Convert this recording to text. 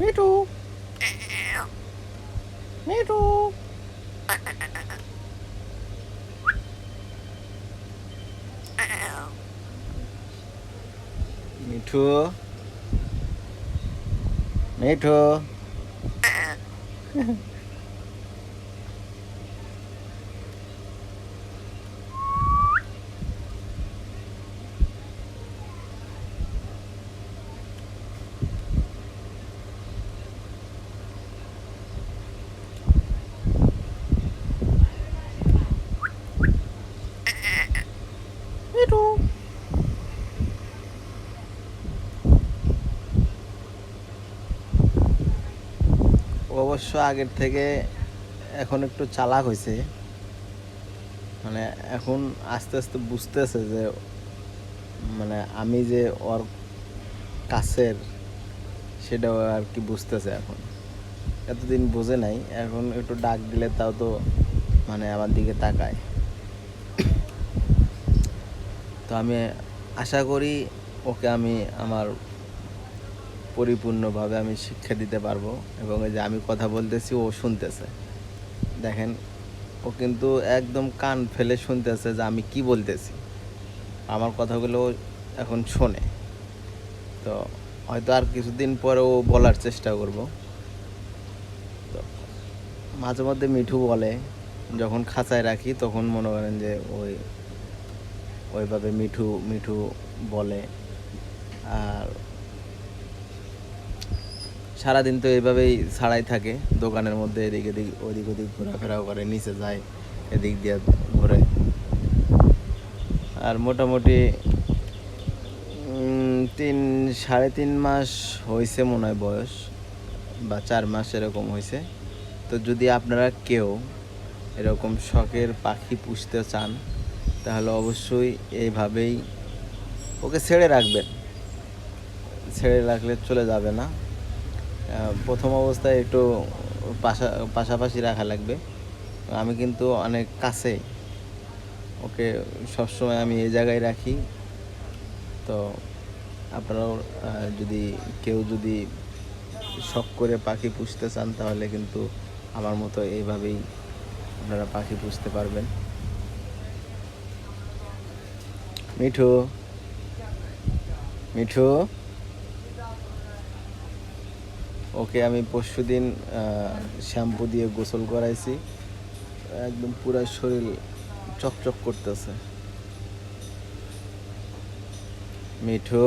মিঠু, মিঠু, মিঠু, মিঠু। মিঠু। ও অবশ্য আগের থেকে এখন একটু চালাক হয়েছে, মানে এখন আস্তে আস্তে বুঝতেছে যে মানে আমি যে ওর কাছের, সেটাও আর কি বুঝতেছে এখন। এতদিন বোঝে নাই, এখন একটু ডাক দিলে তাও তো মানে আমার দিকে তাকায়। তো আমি আশা করি ওকে আমি আমার পরিপূর্ণভাবে আমি শিক্ষা দিতে পারবো, এবং এই যে আমি কথা বলতেছি ও শুনতেছে। দেখেন, ও কিন্তু একদম কান ফেলে শুনতেছে যে আমি কি বলতেছি, আমার কথাগুলো এখন শোনে। তো হয়তো আর কিছুদিন পরে ও বলার চেষ্টা করব। তো মাঝে মধ্যে মিঠু বলে, যখন খাঁচায় রাখি তখন মনে করেন যে ওইভাবে মিঠু মিঠু বলে। আর সারাদিন তো এইভাবেই ছাড়াই থাকে, দোকানের মধ্যে এদিক এদিক ওদিক ওদিক ঘোরাফেরাও করে, নিচে যায়, এদিক দিয়ে ঘোরে। আর মোটামুটি 3.5 মাস হয়েছে মনে হয় বয়স, বা 4 মাস এরকম হয়েছে। তো যদি আপনারা কেউ এরকম শখের পাখি পুষতে চান, তাহলে অবশ্যই এইভাবেই ওকে ছেড়ে রাখবেন। ছেড়ে রাখলে চলে যাবে না। প্রথম অবস্থায় একটু পাশাপাশি রাখা লাগবে। আমি কিন্তু অনেক কাছে ওকে সবসময় আমি এই জায়গায় রাখি। তো আপনারাও কেউ যদি শখ করে পাখি পুষতে চান, তাহলে কিন্তু আমার মতো এইভাবেই আপনারা পাখি পুষতে পারবেন। মিঠু, মিঠু, ওকে আমি পরশুদিন শ্যাম্পু দিয়ে গোসল করাইছি, একদম পুরো শরীর চকচক করতেছে। মিঠু।